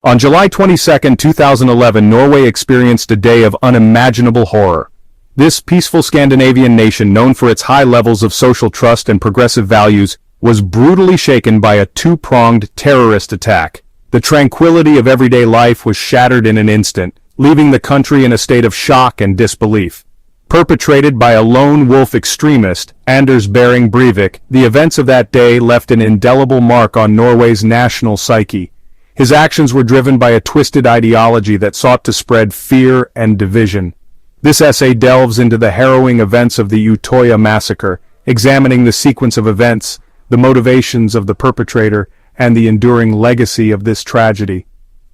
On July 22, 2011, Norway experienced a day of unimaginable horror. This peaceful Scandinavian nation, known for its high levels of social trust and progressive values, was brutally shaken by a two-pronged terrorist attack. The tranquility of everyday life was shattered in an instant, leaving the country in a state of shock and disbelief. Perpetrated by a lone wolf extremist, Anders Behring Breivik, the events of that day left an indelible mark on Norway's national psyche. His actions were driven by a twisted ideology that sought to spread fear and division. This essay delves into the harrowing events of the Utoya massacre, examining the sequence of events, the motivations of the perpetrator, and the enduring legacy of this tragedy.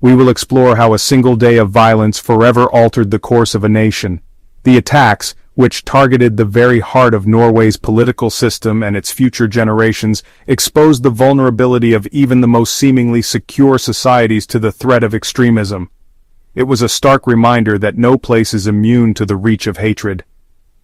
We will explore how a single day of violence forever altered the course of a nation. The attacks, which targeted the very heart of Norway's political system and its future generations, exposed the vulnerability of even the most seemingly secure societies to the threat of extremism. It was a stark reminder that no place is immune to the reach of hatred.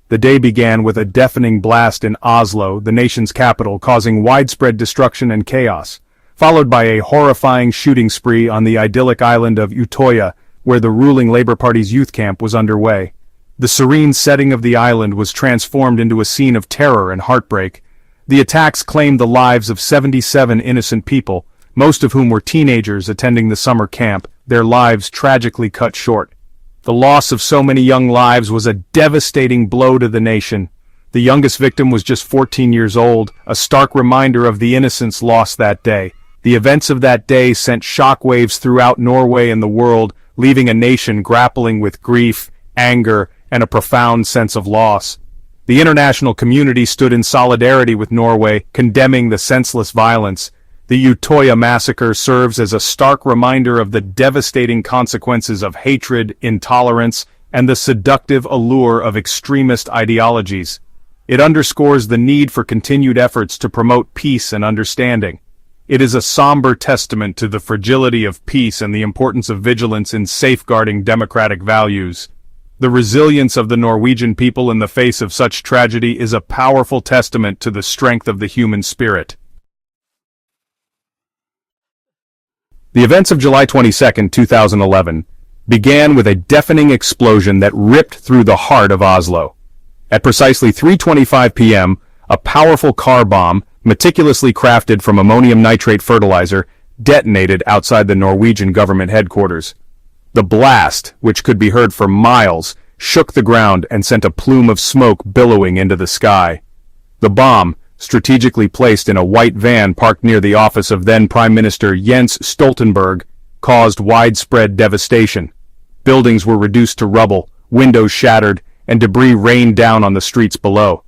The day began with a deafening blast in Oslo, the nation's capital, causing widespread destruction and chaos, followed by a horrifying shooting spree on the idyllic island of Utoya, where the ruling Labour Party's youth camp was underway. The serene setting of the island was transformed into a scene of terror and heartbreak. The attacks claimed the lives of 77 innocent people, most of whom were teenagers attending the summer camp, their lives tragically cut short. The loss of so many young lives was a devastating blow to the nation. The youngest victim was just 14 years old, a stark reminder of the innocence lost that day. The events of that day sent shockwaves throughout Norway and the world, leaving a nation grappling with grief, anger, and a profound sense of loss. The international community stood in solidarity with Norway, condemning the senseless violence. The Utoya massacre serves as a stark reminder of the devastating consequences of hatred, intolerance, and the seductive allure of extremist ideologies. It underscores the need for continued efforts to promote peace and understanding. It is a somber testament to the fragility of peace and the importance of vigilance in safeguarding democratic values. The resilience of the Norwegian people in the face of such tragedy is a powerful testament to the strength of the human spirit. The events of July 22, 2011, began with a deafening explosion that ripped through the heart of Oslo. At precisely 3:25 p.m., a powerful car bomb, meticulously crafted from ammonium nitrate fertilizer, detonated outside the Norwegian government headquarters. The blast, which could be heard for miles, shook the ground and sent a plume of smoke billowing into the sky. The bomb, strategically placed in a white van parked near the office of then Prime Minister Jens Stoltenberg, caused widespread devastation. Buildings were reduced to rubble, windows shattered, and debris rained down on the streets below.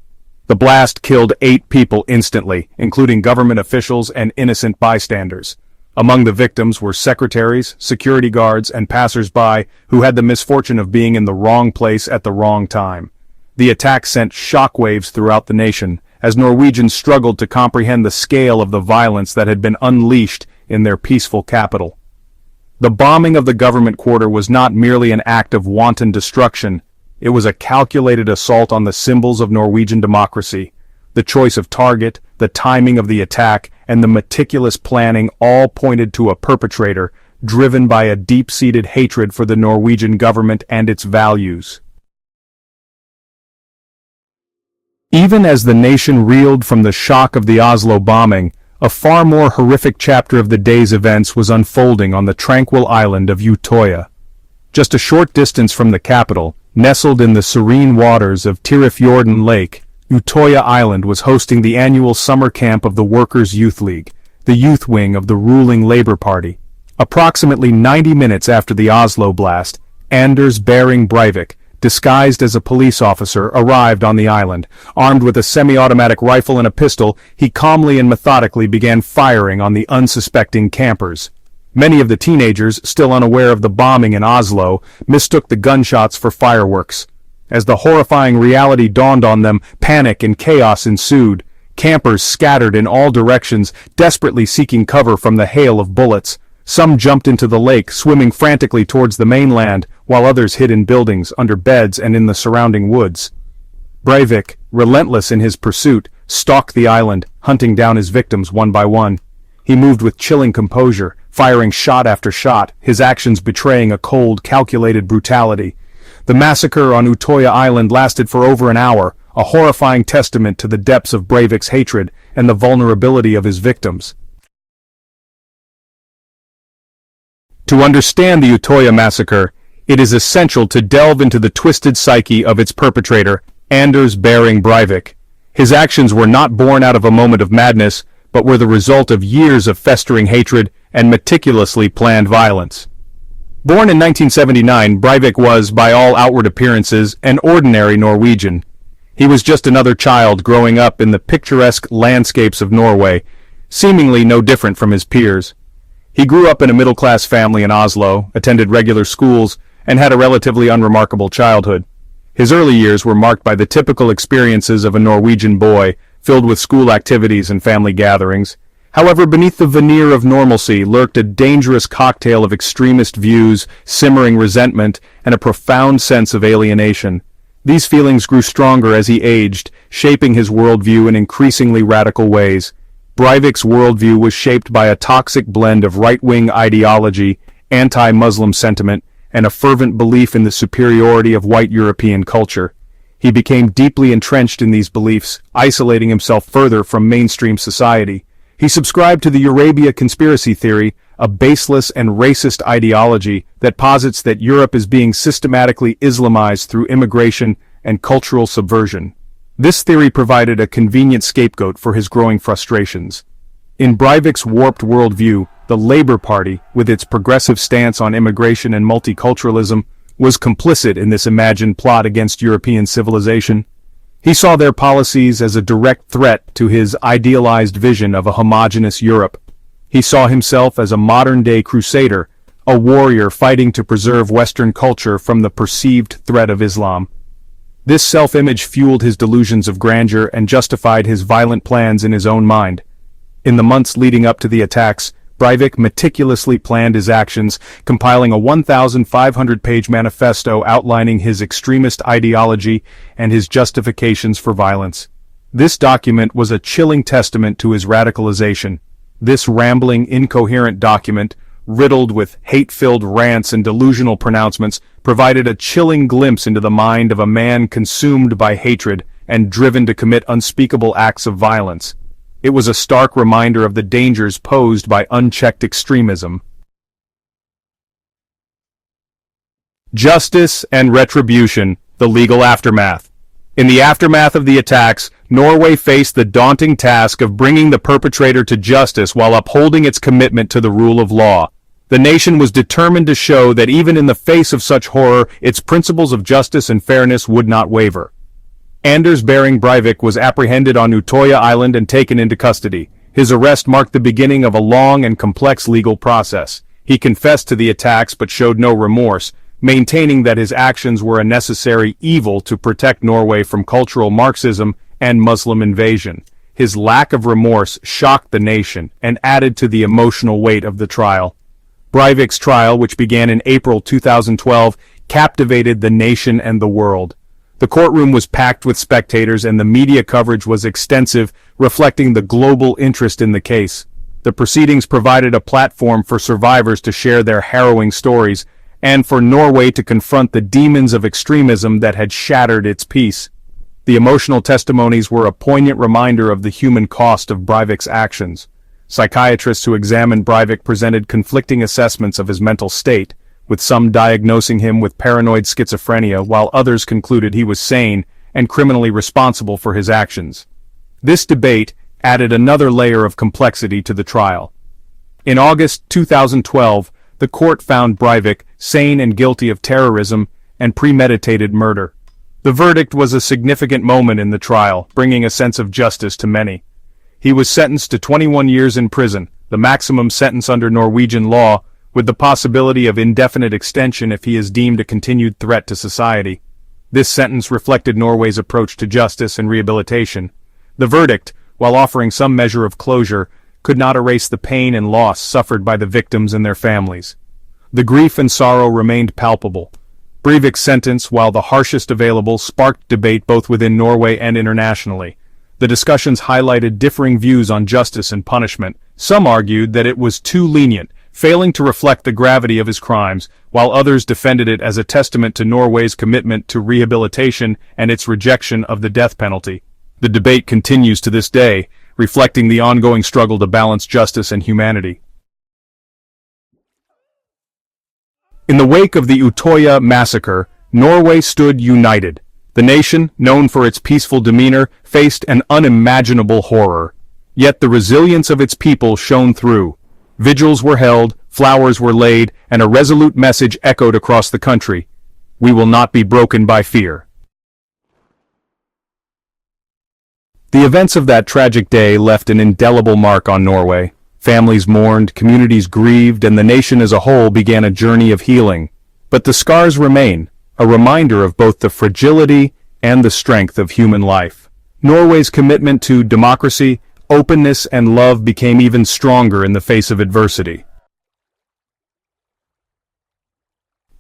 The blast killed 8 people instantly, including government officials and innocent bystanders. Among the victims were secretaries, security guards, and passers-by who had the misfortune of being in the wrong place at the wrong time. The attack sent shockwaves throughout the nation, as Norwegians struggled to comprehend the scale of the violence that had been unleashed in their peaceful capital. The bombing of the government quarter was not merely an act of wanton destruction, it was a calculated assault on the symbols of Norwegian democracy. The choice of target, the timing of the attack, and the meticulous planning all pointed to a perpetrator driven by a deep-seated hatred for the Norwegian government and its values. Even as the nation reeled from the shock of the Oslo bombing, a far more horrific chapter of the day's events was unfolding on the tranquil island of Utoya. Just a short distance from the capital, nestled in the serene waters of Tyrifjorden Lake, Utoya Island was hosting the annual summer camp of the Workers' Youth League, the youth wing of the ruling Labour Party. Approximately 90 minutes after the Oslo blast, Anders Behring Breivik, disguised as a police officer, arrived on the island. Armed with a semi-automatic rifle and a pistol, he calmly and methodically began firing on the unsuspecting campers. Many of the teenagers, still unaware of the bombing in Oslo, mistook the gunshots for fireworks. As the horrifying reality dawned on them, panic and chaos ensued. Campers scattered in all directions, desperately seeking cover from the hail of bullets. Some jumped into the lake, swimming frantically towards the mainland, while others hid in buildings, under beds, and in the surrounding woods. Breivik, relentless in his pursuit, stalked the island, hunting down his victims one by one. He moved with chilling composure, firing shot after shot, his actions betraying a cold, calculated brutality. The massacre on Utoya Island lasted for over an hour, a horrifying testament to the depths of Breivik's hatred and the vulnerability of his victims. To understand the Utoya massacre, it is essential to delve into the twisted psyche of its perpetrator, Anders Behring Breivik. His actions were not born out of a moment of madness, but were the result of years of festering hatred and meticulously planned violence. Born in 1979, Breivik was, by all outward appearances, an ordinary Norwegian. He was just another child growing up in the picturesque landscapes of Norway, seemingly no different from his peers. He grew up in a middle-class family in Oslo, attended regular schools, and had a relatively unremarkable childhood. His early years were marked by the typical experiences of a Norwegian boy, filled with school activities and family gatherings. However, beneath the veneer of normalcy lurked a dangerous cocktail of extremist views, simmering resentment, and a profound sense of alienation. These feelings grew stronger as he aged, shaping his worldview in increasingly radical ways. Breivik's worldview was shaped by a toxic blend of right-wing ideology, anti-Muslim sentiment, and a fervent belief in the superiority of white European culture. He became deeply entrenched in these beliefs, isolating himself further from mainstream society. He subscribed to the Eurabia conspiracy theory, a baseless and racist ideology that posits that Europe is being systematically Islamized through immigration and cultural subversion. This theory provided a convenient scapegoat for his growing frustrations. In Breivik's warped worldview, the Labour Party, with its progressive stance on immigration and multiculturalism, was complicit in this imagined plot against European civilization. He saw their policies as a direct threat to his idealized vision of a homogeneous Europe. He saw himself as a modern-day crusader, a warrior fighting to preserve Western culture from the perceived threat of Islam. This self-image fueled his delusions of grandeur and justified his violent plans in his own mind. In the months leading up to the attacks, Breivik meticulously planned his actions, compiling a 1,500-page manifesto outlining his extremist ideology and his justifications for violence. This document was a chilling testament to his radicalization. This rambling, incoherent document, riddled with hate-filled rants and delusional pronouncements, provided a chilling glimpse into the mind of a man consumed by hatred and driven to commit unspeakable acts of violence. It was a stark reminder of the dangers posed by unchecked extremism. Justice and retribution, the legal aftermath. In the aftermath of the attacks, Norway faced the daunting task of bringing the perpetrator to justice while upholding its commitment to the rule of law. The nation was determined to show that even in the face of such horror, its principles of justice and fairness would not waver. Anders Behring Breivik was apprehended on Utoya Island and taken into custody. His arrest marked the beginning of a long and complex legal process. He confessed to the attacks but showed no remorse, maintaining that his actions were a necessary evil to protect Norway from cultural Marxism and Muslim invasion. His lack of remorse shocked the nation and added to the emotional weight of the trial. Breivik's trial, which began in April 2012, captivated the nation and the world. The courtroom was packed with spectators and the media coverage was extensive, reflecting the global interest in the case. The proceedings provided a platform for survivors to share their harrowing stories, and for Norway to confront the demons of extremism that had shattered its peace. The emotional testimonies were a poignant reminder of the human cost of Breivik's actions. Psychiatrists who examined Breivik presented conflicting assessments of his mental state, with some diagnosing him with paranoid schizophrenia while others concluded he was sane and criminally responsible for his actions. This debate added another layer of complexity to the trial. In August 2012, the court found Breivik sane and guilty of terrorism and premeditated murder. The verdict was a significant moment in the trial, bringing a sense of justice to many. He was sentenced to 21 years in prison, the maximum sentence under Norwegian law, with the possibility of indefinite extension if he is deemed a continued threat to society. This sentence reflected Norway's approach to justice and rehabilitation. The verdict, while offering some measure of closure, could not erase the pain and loss suffered by the victims and their families. The grief and sorrow remained palpable. Breivik's sentence, while the harshest available, sparked debate both within Norway and internationally. The discussions highlighted differing views on justice and punishment. Some argued that it was too lenient, failing to reflect the gravity of his crimes, while others defended it as a testament to Norway's commitment to rehabilitation and its rejection of the death penalty. The debate continues to this day, reflecting the ongoing struggle to balance justice and humanity. In the wake of the Utoya massacre, Norway stood united. The nation, known for its peaceful demeanor, faced an unimaginable horror. Yet the resilience of its people shone through. Vigils were held, flowers were laid, and a resolute message echoed across the country. We will not be broken by fear. The events of that tragic day left an indelible mark on Norway. Families mourned, communities grieved, and the nation as a whole began a journey of healing. But the scars remain, a reminder of both the fragility and the strength of human life. Norway's commitment to democracy, openness, and love became even stronger in the face of adversity.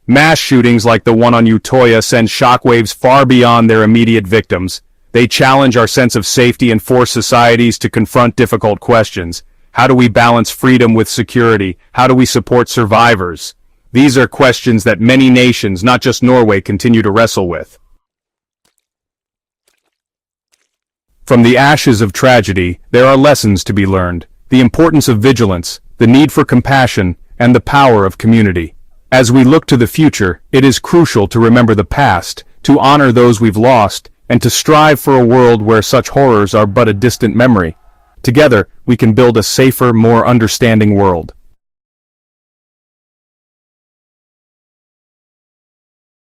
Mass shootings like the one on Utoya send shockwaves far beyond their immediate victims. They challenge our sense of safety and force societies to confront difficult questions. How do we balance freedom with security? How do we support survivors? These are questions that many nations, not just Norway, continue to wrestle with. From the ashes of tragedy, there are lessons to be learned. The importance of vigilance, the need for compassion, and the power of community. As we look to the future, it is crucial to remember the past, to honor those we've lost, and to strive for a world where such horrors are but a distant memory. Together, we can build a safer, more understanding world.